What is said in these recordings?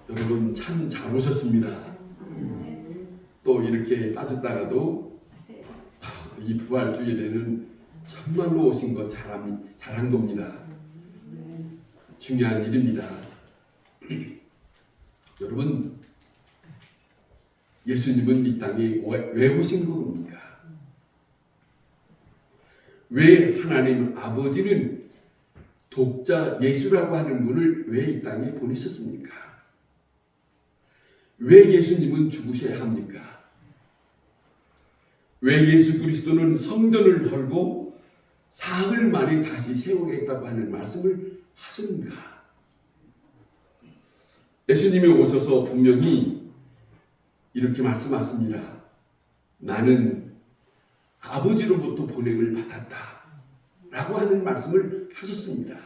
여러분 참 잘 오셨습니다. 또 이렇게 빠졌다가도 이 부활주일에는 정말로 오신 거 자랑dob니다. 중요한 일입니다. 여러분, 예수님은 이 땅에 왜 오신 겁니까? 왜 하나님 아버지는 독자 예수라고 하는 분을 왜 이 땅에 보내셨습니까? 왜 예수님은 죽으셔야 합니까? 왜 예수 그리스도는 성전을 헐고 사흘 만에 다시 세우겠다고 하는 말씀을 하십니까? 예수님이 오셔서 분명히 이렇게 말씀하십니다. 나는 아버지로부터 보냄을 받았다 라고 하는 말씀을 하셨습니다.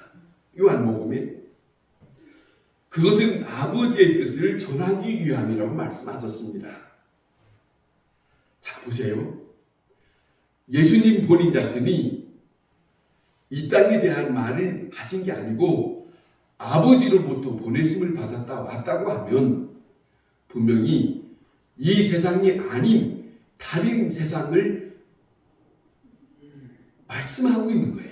요한복음에 그것은 아버지의 뜻을 전하기 위함이라고 말씀하셨습니다. 자, 보세요. 예수님 본인 자신이 이 땅에 대한 말을 하신 게 아니고 아버지로부터 보내심을 받았다 왔다고 하면 분명히 이 세상이 아닌 다른 세상을 말씀하고 있는 거예요.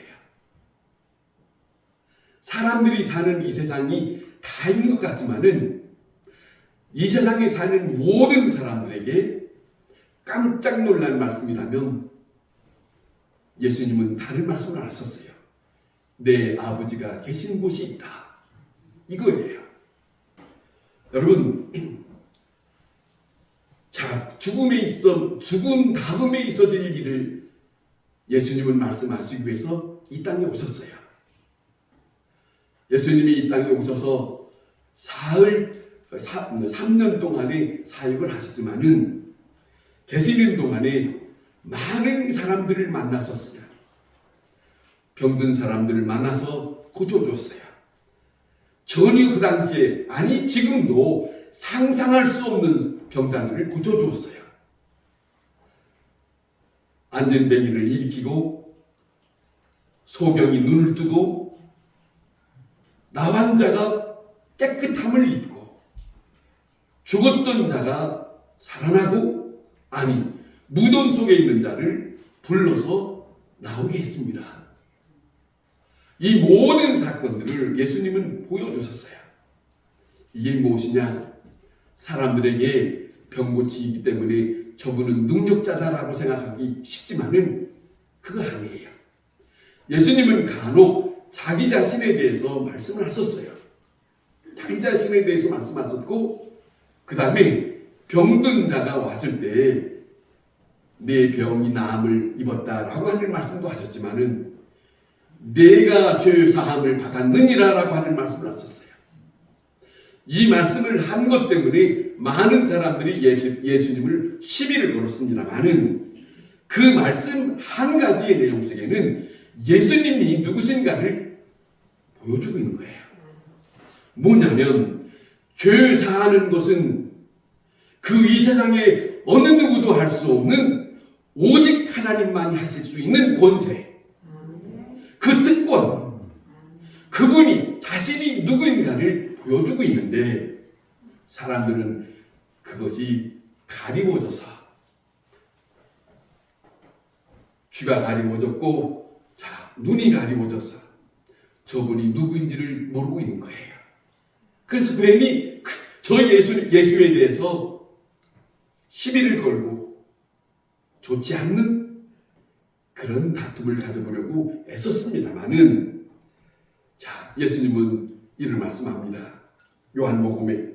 사람들이 사는 이 세상이 다인 것 같지만은 이 세상에 사는 모든 사람들에게 깜짝 놀란 말씀이라면 예수님은 다른 말씀을 하셨어요. 내 아버지가 계신 곳이 있다. 이거예요. 여러분, 자, 죽음 다음에 있어질 일을 예수님은 말씀하시기 위해서 이 땅에 오셨어요. 예수님이 이 땅에 오셔서 3년 동안의 사역을 하시지만은 계시는 동안에 많은 사람들을 만나셨어요. 병든 사람들을 만나서 고쳐줬어요. 전혀 그 당시에, 아니 지금도 상상할 수 없는 병자들을 고쳐주었어요. 안전뱅이를 일으키고 소경이 눈을 뜨고 나환 자가 깨끗함을 입고 죽었던 자가 살아나고, 아니 무덤 속에 있는 자를 불러서 나오게 했습니다. 이 모든 사건들을 예수님은 보여주셨어요. 이게 무엇이냐? 사람들에게 병 고치기 때문에 저분은 능력자다라고 생각하기 쉽지만은 그거 아니에요. 예수님은 간혹 자기 자신에 대해서 말씀을 하셨어요. 자기 자신에 대해서 말씀하셨고, 그 다음에 병든 자가 왔을 때 내 병이 나음을 입었다라고 하는 말씀도 하셨지만은 내가 죄 사함을 받았느니라라고 하는 말씀을 하셨어요. 이 말씀을 한 것 때문에 많은 사람들이 예수님을 시비를 걸었습니다만은 그 말씀 한 가지의 내용 속에는 예수님이 누구신가를 보여주고 있는 거예요. 뭐냐면 죄 사하는 것은 그 이 세상에 어느 누구도 할 수 없는 오직 하나님만이 하실 수 있는 권세, 그 특권, 그분이 자신이 누구인가를 보여주고 있는데 사람들은 그것이 가리워져서 귀가 가리워졌고, 자, 눈이 가리워져서 저분이 누구인지를 모르고 있는 거예요. 그래서 괜히 저 예수에 대해서 시비를 걸고 좋지 않는 그런 다툼을 가져보려고 애썼습니다만은, 자, 예수님은 이를 말씀합니다. 요한복음에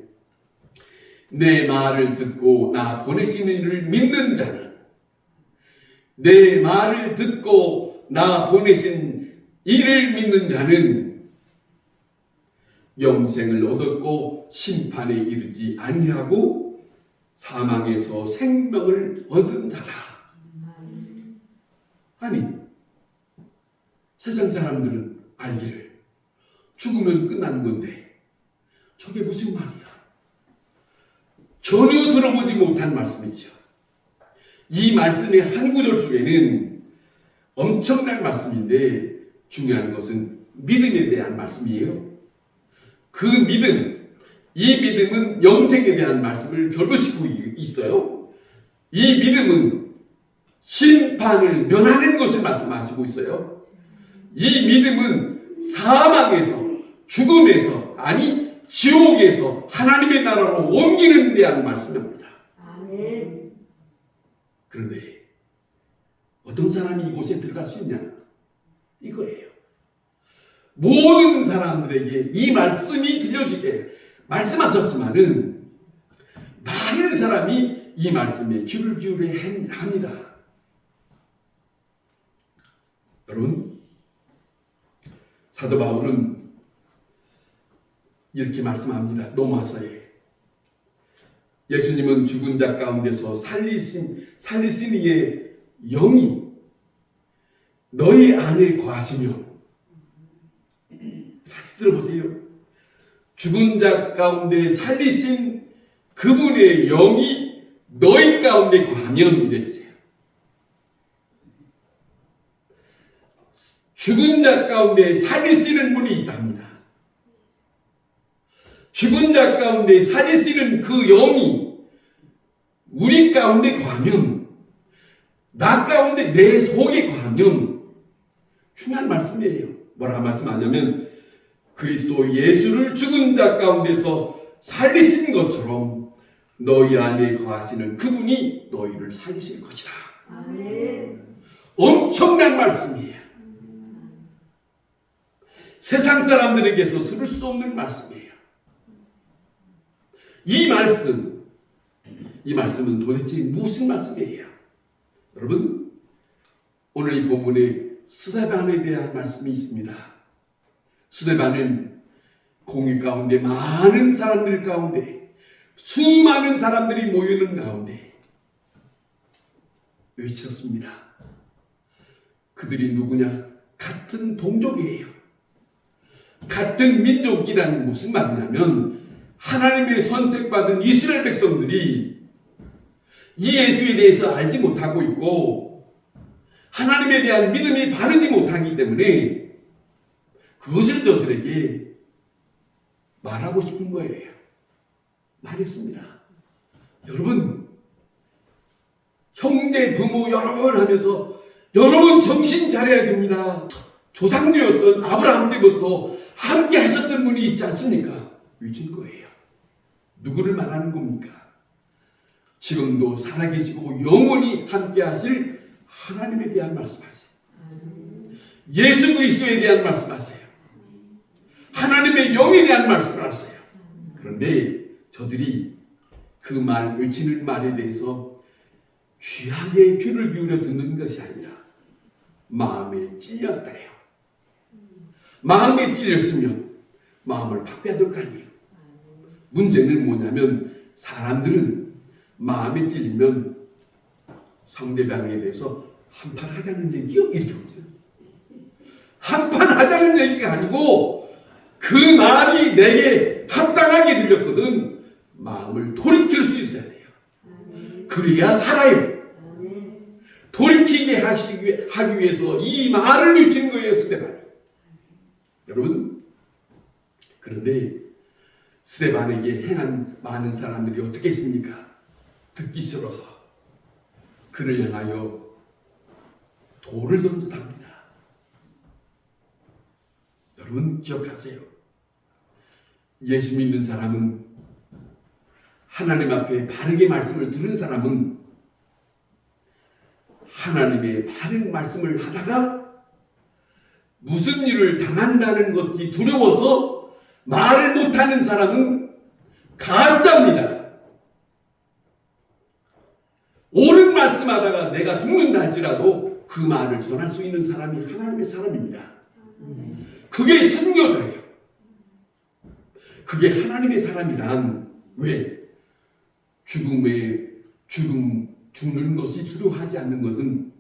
내 말을 듣고 나 보내시는 이를 믿는 자는, 내 말을 듣고 나 보내신 이를 믿는 자는 영생을 얻었고 심판에 이르지 아니하고 사망에서 생명을 얻은 자다. 아니, 세상 사람들은 알기를 죽으면 끝나는 건데 저게 무슨 말이야? 전혀 들어보지 못한 말씀이죠. 이 말씀의 한 구절 속에는 엄청난 말씀인데 중요한 것은 믿음에 대한 말씀이에요. 그 믿음, 이 믿음은 영생에 대한 말씀을 결부시키고 있어요. 이 믿음은 심판을 면하는 것을 말씀하시고 있어요. 이 믿음은 사망에서, 죽음에서, 아니 지옥에서 하나님의 나라로 옮기는 데 대한 말씀입니다. 아멘. 그런데 어떤 사람이 이곳에 들어갈 수 있냐? 이거예요. 모든 사람들에게 이 말씀이 들려지게 말씀하셨지만은 많은 사람이 이 말씀에 귀를 기울여야 합니다. 여러분, 사도 바울은 이렇게 말씀합니다. 로마서에 예수님은 죽은 자 가운데서 살리신 이의 영이 너희 안에 거하시며, 다시 들어보세요. 죽은 자 가운데 살리신 그분의 영이 너희 가운데 거하면 이랬어요. 죽은 자 가운데 살리시는 분이 있답니다. 죽은 자 가운데 살리시는 그 영이 우리 가운데 거하면, 나 가운데 내 속에 거하면 중요한 말씀이에요. 뭐라 말씀하냐면 그리스도 예수를 죽은 자 가운데서 살리신 것처럼 너희 안에 거하시는 그분이 너희를 살리실 것이다. 아멘. 엄청난 말씀이에요. 세상 사람들에게서 들을 수 없는 말씀이에요. 이 말씀은 도대체 무슨 말씀이에요? 여러분, 오늘 이 본문에 스데반에 대한 말씀이 있습니다. 스데반은 공회 가운데 많은 사람들 가운데, 수많은 사람들이 모이는 가운데 외쳤습니다. 그들이 누구냐? 같은 동족이에요. 같은 민족이란 무슨 말이냐면 하나님의 선택받은 이스라엘 백성들이 이 예수에 대해서 알지 못하고 있고 하나님에 대한 믿음이 바르지 못하기 때문에 그것을 저들에게 말하고 싶은 거예요. 말했습니다. 여러분, 형제, 부모 여러 번 하면서 여러분 정신 차려야 됩니다. 조상되었던 아브라함 때부터 함께 하셨던 분이 있지 않습니까? 외친 거예요. 누구를 말하는 겁니까? 지금도 살아계시고 영원히 함께 하실 하나님에 대한 말씀하세요. 예수 그리스도에 대한 말씀하세요. 하나님의 영에 대한 말씀을 하세요. 그런데 저들이 그 말, 외치는 말에 대해서 귀하게 귀를 기울여 듣는 것이 아니라 마음에 찔렸다래요. 마음에 찔렸으면 마음을 바꿔야 될 거 아니에요. 문제는 뭐냐면 사람들은 마음에 찔리면 상대방에 대해서 한판 하자는 얘기요 이렇게 하죠. 한판 하자는 얘기가 아니고 그 말이 내게 합당하게 들렸거든 마음을 돌이킬 수 있어야 돼요. 그래야 살아요. 돌이키게 하기 위해서 이 말을 외친 거예요. 스데반이. 여러분, 그런데 스데반에게 행한 많은 사람들이 어떻게 했습니까? 듣기 싫어서 그를 향하여 돌을 던졌답니다. 여러분 기억하세요. 예수 믿는 사람은, 하나님 앞에 바르게 말씀을 들은 사람은 하나님의 바른 말씀을 하다가 무슨 일을 당한다는 것이 두려워서 말을 못하는 사람은 가짜입니다. 옳은 말씀하다가 내가 죽는다 할지라도 그 말을 전할 수 있는 사람이 하나님의 사람입니다. 그게 순교자예요. 그게 하나님의 사람이란, 왜? 죽는 것이 두려워하지 않는 것은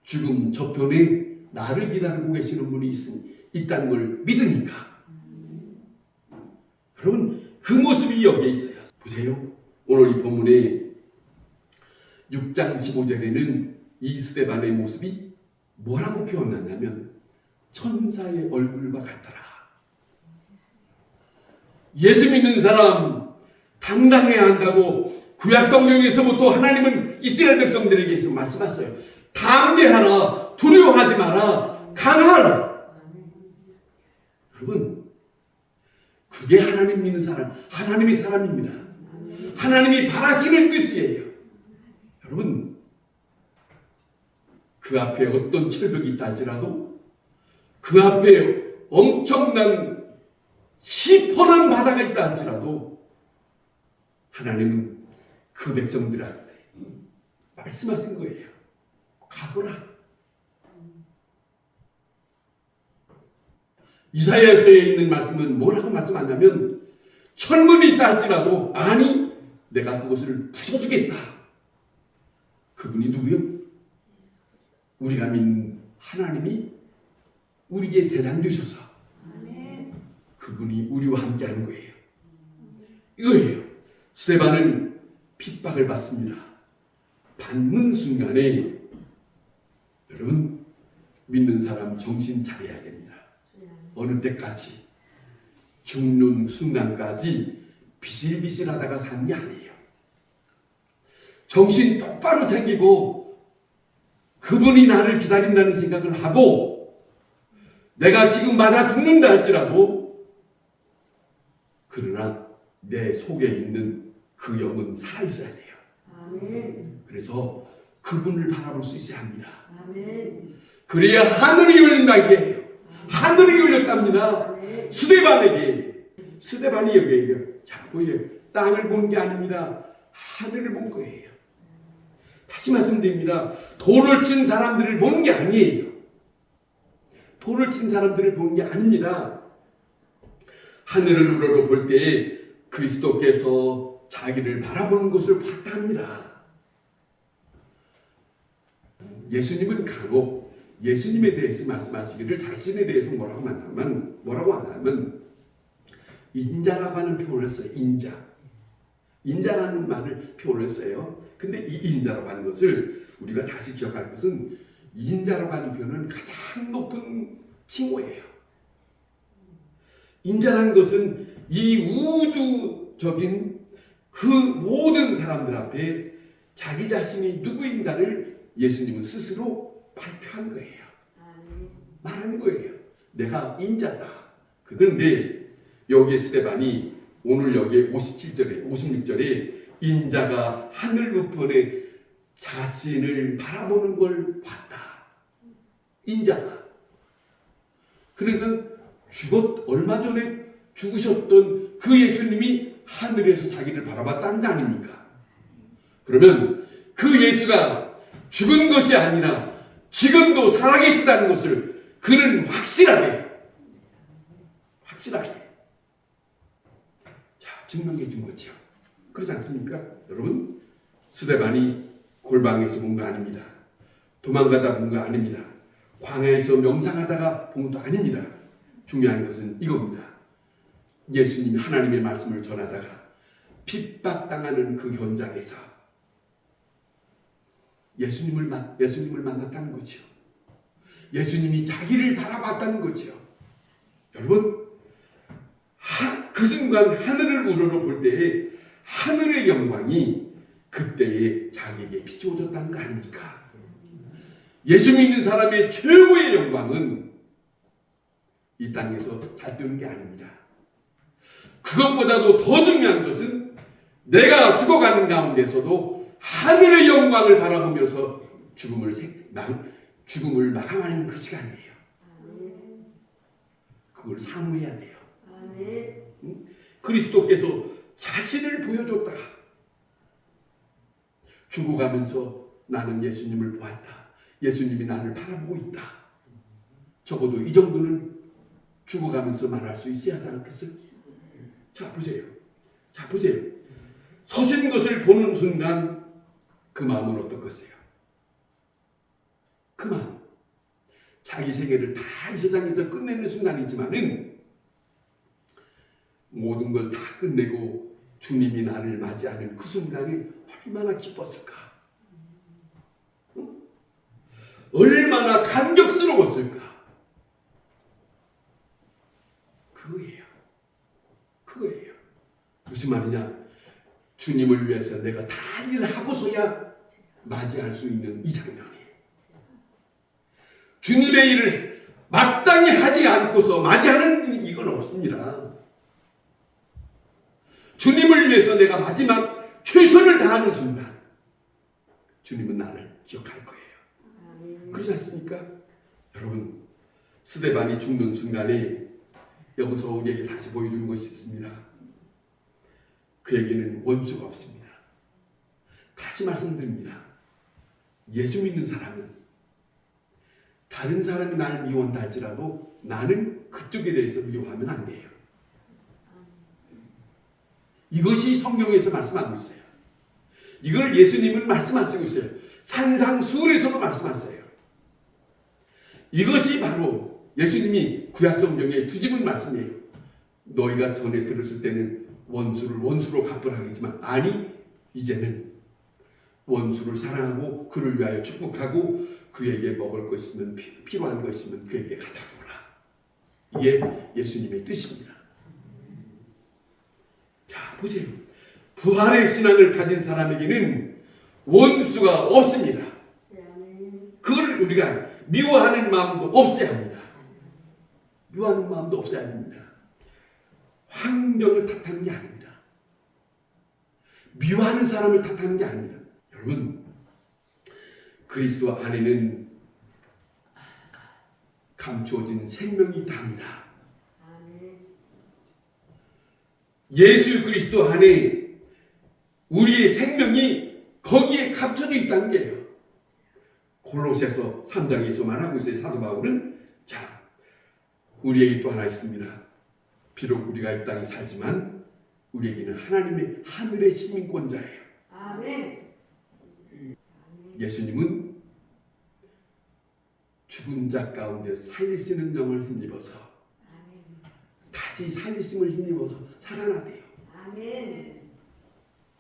죽음 저편에 나를 기다리고 계시는 분이 있다는 걸 믿으니까. 여러분, 그 모습이 여기에 있어요. 보세요. 오늘 이 본문에 6장 15절에는 이 스데반의 모습이 뭐라고 표현하냐면 천사의 얼굴과 같더라. 예수 믿는 사람 당당해야 한다고 구약 성경에서부터 하나님은 이스라엘 백성들에게서 말씀하셨어요. 담대하라, 두려워하지 마라, 강하라. 여러분, 그게 하나님 믿는 사람, 하나님의 사람입니다. 하나님이 바라시는 뜻이에요. 여러분, 그 앞에 어떤 철벽이 있다 할지라도, 그 앞에 엄청난 시퍼런 바다가 있다 할지라도, 하나님은 그 백성들한테 말씀하신 거예요. 가거라. 이사야서에 있는 말씀은 뭐라고 말씀하냐면, 천문이 있다 할지라도 아니 내가 그것을 부숴주겠다. 그분이 누구요? 우리가 믿는 하나님이 우리에게 대장 되셔서 그분이 우리와 함께 하는 거예요. 이거예요. 스데반은 핍박을 받습니다. 받는 순간에 여러분, 믿는 사람 정신 차려야 됩니다. 어느 때까지? 죽는 순간까지 비실비실하다가 사는 게 아니에요. 정신 똑바로 챙기고 그분이 나를 기다린다는 생각을 하고, 내가 지금 맞아 죽는다 할지라도 그러나 내 속에 있는 그 영은 살아있어야 돼요. 아멘. 그래서 그분을 바라볼 수 있어야 합니다. 아멘. 그래야 하늘이 열린다 이게요. 하늘이 열렸답니다. 아멘. 스데반이 여기에요. 자, 보여요. 땅을 본 게 아닙니다. 하늘을 본 거예요. 다시 말씀드립니다. 돌을 친 사람들을 본 게 아니에요. 돌을 친 사람들을 본 게 아닙니다. 하늘을 우러러 볼 때에 그리스도께서 자기를 바라보는 것을 봤다 합니다. 예수님은 간혹 예수님에 대해서 말씀하시기를 자신에 대해서 뭐라고 하냐면 인자라고 하는 표현을 써요. 인자라는 말을 표현을 써요. 근데 이 인자라고 하는 것을 우리가 다시 기억할 것은, 인자라고 하는 표현은 가장 높은 칭호예요. 인자라는 것은 이 우주적인 그 모든 사람들 앞에 자기 자신이 누구인가를 예수님은 스스로 발표한 거예요. 말한 거예요. 내가 인자다. 그런데 여기에 스데반이 오늘 여기에 57절에 56절에 인자가 하늘 우편에 자신을 바라보는 걸 봤다. 인자다. 그러니까 얼마 전에 죽으셨던 그 예수님이 하늘에서 자기를 바라봤다는 거 아닙니까? 그러면 그 예수가 죽은 것이 아니라 지금도 살아계시다는 것을 그는 확실하게 증명해 준 거죠. 그렇지 않습니까? 여러분, 스데반이 골방에서 본 거 아닙니다. 도망가다 본 거 아닙니다. 광야에서 명상하다가 본 것도 아닙니다. 중요한 것은 이겁니다. 예수님이 하나님의 말씀을 전하다가 핍박당하는 그 현장에서 예수님을 만났다는 거죠. 예수님이 자기를 바라봤다는 거죠. 여러분, 그 순간 하늘을 우러러 볼 때에 하늘의 영광이 그때에 자기에게 비추어졌다는 거 아닙니까? 예수 믿는 사람의 최고의 영광은 이 땅에서 잘 되는 게 아닙니다. 그것보다도 더 중요한 것은 내가 죽어가는 가운데서도 하늘의 영광을 바라보면서 죽음을 마감하는 그 시간이에요. 그걸 사모해야 돼요. 그리스도께서 자신을 보여줬다. 죽어가면서 나는 예수님을 보았다. 예수님이 나를 바라보고 있다. 적어도 이 정도는 죽어가면서 말할 수 있어야 하지 않겠어요? 자, 보세요. 서신 것을 보는 순간 그 마음은 어떻겠어요? 그 마음. 자기 세계를 다 이 세상에서 끝내는 순간이지만은 모든 걸 다 끝내고 주님이 나를 맞이하는 그 순간이 얼마나 기뻤을까? 얼마나 감격스러웠을까? 그거예요. 무슨 말이냐? 주님을 위해서 내가 다 일을 하고서야 맞이할 수 있는 이 장면이. 주님의 일을 마땅히 하지 않고서 맞이하는 이건 없습니다. 주님을 위해서 내가 마지막 최선을 다하는 순간 주님은 나를 기억할 거예요. 그렇지 않습니까? 여러분, 스데반이 죽는 순간에 여기서 우리에게 다시 보여주는 것이 있습니다. 그에게는 원수가 없습니다. 다시 말씀드립니다. 예수 믿는 사람은 다른 사람이 나를 미워한다 할지라도 나는 그쪽에 대해서 미워하면 안 돼요. 이것이 성경에서 말씀하고 있어요. 이걸 예수님은 말씀하시고 있어요. 산상수훈에서도 말씀하세요. 이것이 바로 예수님이 구약성경에 뒤집은 말씀이에요. 너희가 전에 들었을 때는 원수를 원수로 갚으라 하겠지만 아니, 이제는 원수를 사랑하고 그를 위하여 축복하고 그에게 먹을 것 있으면 필요한 것 있으면 그에게 갖다 주라. 이게 예수님의 뜻입니다. 자, 보세요. 부활의 신앙을 가진 사람에게는 원수가 없습니다. 그걸 우리가 미워하는 마음도 없어야 합니다. 미워하는 마음도 없어야 합니다. 환경을 탓하는 게 아닙니다. 미워하는 사람을 탓하는 게 아닙니다. 여러분, 그리스도 안에는 감추어진 생명이 있답니다. 예수 그리스도 안에 우리의 생명이 거기에 감춰져 있다는 게예요. 골로새서 3장에서 말하고 있어요. 사도 바울은 자, 우리에게 또 하나 있습니다. 비록 우리가 이 땅에 살지만 우리에게는 하나님의 하늘의 시민권자예요. 아멘. 예수님은 죽은 자 가운데 살리시는 영을 힘입어서 다시 살리심을 힘입어서 살아나대요. 아멘.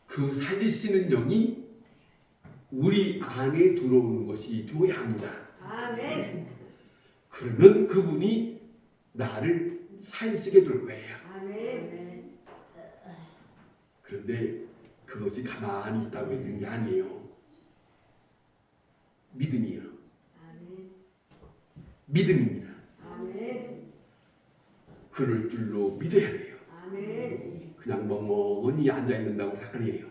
그 살리시는 영이 우리 안에 들어오는 것이 되어야 합니다. 아멘. 그러면 그분이 나를 살리시게 될 거예요. 아멘. 그런데 그것이 가만히 있다고 있는 게 아니에요. 믿음이에요. 아멘. 믿음입니다. 아멘. 그럴 줄로 믿어야 돼요. 아멘. 그냥 멍멍히 앉아있는다고 아니에요.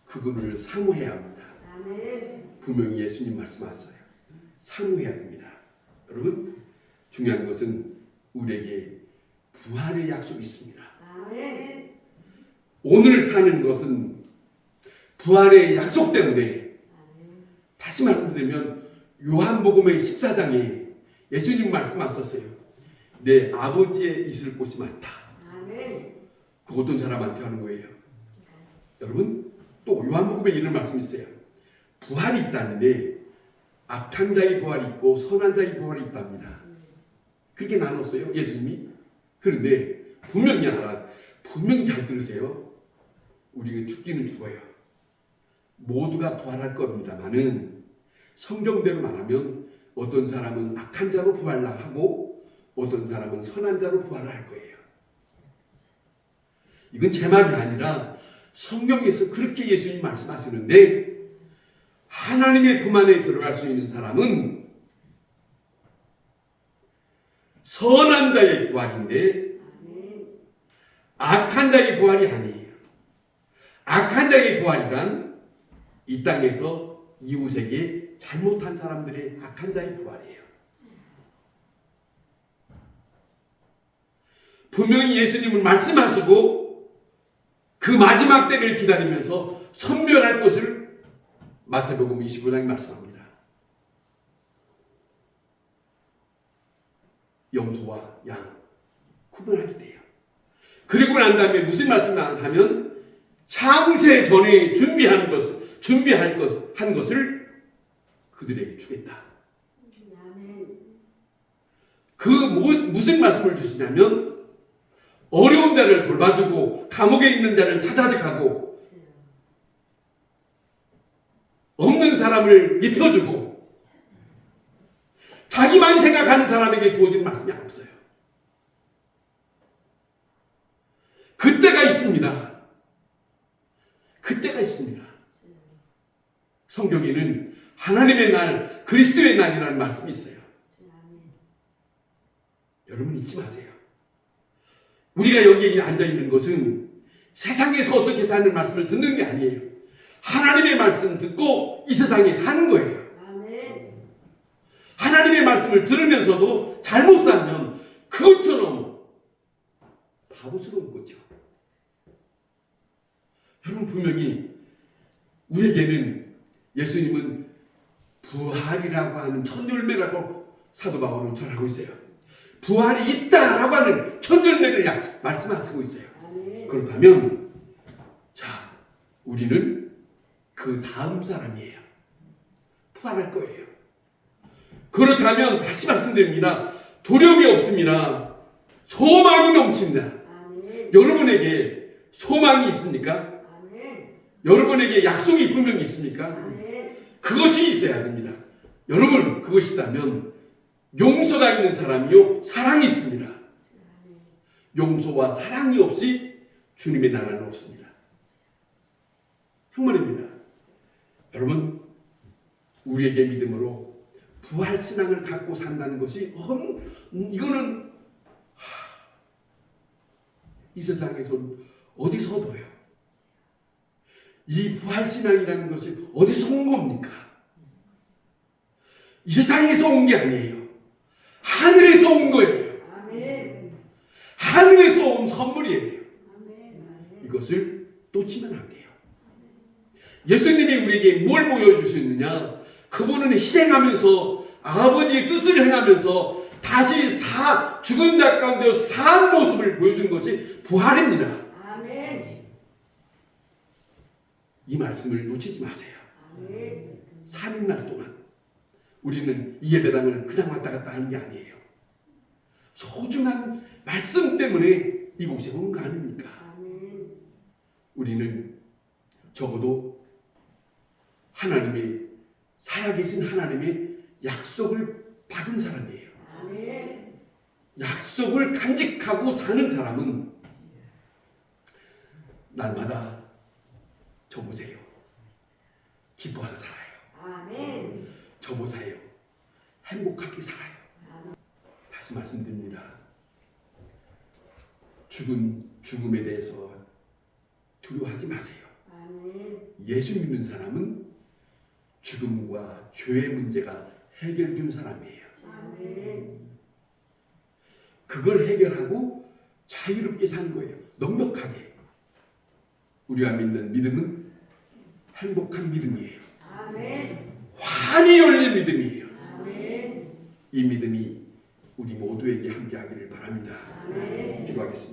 그분을 사모해야 합니다. 아멘. 분명히 예수님 말씀하셨어요. 사모해야 됩니다. 여러분, 중요한 것은 우리에게 부활의 약속이 있습니다. 아멘. 오늘 사는 것은 부활의 약속 때문에 다시 말씀드리면 요한복음의 14장에 예수님 말씀하셨어요. 내 아버지의 있을 곳이 많다. 아멘. 그 어떤 사람한테 하는 거예요. 여러분, 또 요한복음에 이런 말씀이 있어요. 부활이 있다는데 악한 자의 부활이 있고 선한 자의 부활이 있답니다. 그렇게 나눴어요, 예수님이. 그런데 분명히 잘 들으세요. 우리가 죽기는 죽어요. 모두가 부활할 겁니다만은 성경대로 말하면 어떤 사람은 악한 자로 부활을 하고 어떤 사람은 선한 자로 부활을 할 거예요. 이건 제 말이 아니라 성경에서 그렇게 예수님이 말씀하시는데 하나님의 품 안에 들어갈 수 있는 사람은 선한 자의 부활인데 악한 자의 부활이 아니에요. 악한 자의 부활이란 이 땅에서 이웃에게 잘못한 사람들의 악한 자의 부활이에요. 분명히 예수님은 말씀하시고 그 마지막 때를 기다리면서 선멸할 것을 마태복음 25장에 말씀합니다. 염소와 양 구분하게 돼요. 그리고 난 다음에 무슨 말씀을 하면 창세 전에 준비할 것을 그들에게 주겠다. 그 무슨 말씀을 주시냐면 어려운 자를 돌봐주고 감옥에 있는 자를 찾아가고 없는 사람을 입혀주고 자기만 생각하는 사람에게 주어진 말씀이 없어요. 그때가 있습니다. 그때가 있습니다. 성경에는 하나님의 날, 그리스도의 날이라는 말씀이 있어요. 여러분 잊지 마세요. 우리가 여기에 앉아있는 것은 세상에서 어떻게 사는 말씀을 듣는 게 아니에요. 하나님의 말씀 듣고 이 세상에 사는 거예요. 아멘. 하나님의 말씀을 들으면서도 잘못 살면 그것처럼 바보스러운 거죠. 여러분 분명히 우리에게는 예수님은 부활이라고 하는 첫 열매라고 사도 바울은 전하고 있어요. 부활이 있다라고 하는 첫 열매를 말씀하시고 있어요. 아멘. 그렇다면 자 우리는 그 다음 사람이에요. 부활할 거예요. 그렇다면 다시 말씀드립니다. 두려움이 없습니다. 소망이 넘칩니다. 아멘. 여러분에게 소망이 있습니까? 아멘. 여러분에게 약속이 분명히 있습니까? 아멘. 그것이 있어야 됩니다. 여러분 그것이다면 용서가 있는 사람이요 사랑이 있습니다. 용서와 사랑이 없이 주님의 나라는 없습니다. 정말입니다. 여러분 우리에게 믿음으로 부활 신앙을 갖고 산다는 것이 이거는 이 세상에서 어디서 얻어요? 이 부활 신앙이라는 것이 어디서 온 겁니까? 이 세상에서 온 게 아니에요. 하늘에서 온 거예요. 아멘. 하늘에서 온 선물이에요. 아멘. 이것을 놓치면 안 돼요. 예수님이 우리에게 뭘 보여주셨느냐? 그분은 희생하면서 아버지의 뜻을 행하면서 다시 죽은 자 가운데 산 모습을 보여준 것이 부활입니다. 아멘. 이 말씀을 놓치지 마세요. 아멘. 3일 동안 우리는 이 예배당을 그냥 왔다 갔다 하는 게 아니에요. 소중한 말씀 때문에 이곳에 온 거 아닙니까? 아멘. 우리는 적어도 하나님의 살아계신 하나님의 약속을 받은 사람이에요. 아멘. 약속을 간직하고 사는 사람은 날마다 저 보세요. 기뻐하고 살아요. 아멘. 저 보세요. 행복하게 살아요. 다시 말씀드립니다. 죽음에 대해서 두려워하지 마세요. 아멘. 예수 믿는 사람은 죽음과 죄의 문제가 해결된 사람이에요. 아멘. 그걸 해결하고 자유롭게 사는 거예요. 넉넉하게. 우리가 믿는 믿음은 행복한 믿음이에요. 아멘. 환히 열린 믿음이에요. 아멘. 이 믿음이 우리 모두에게 함께하기를 바랍니다. 아멘. 기도하겠습니다.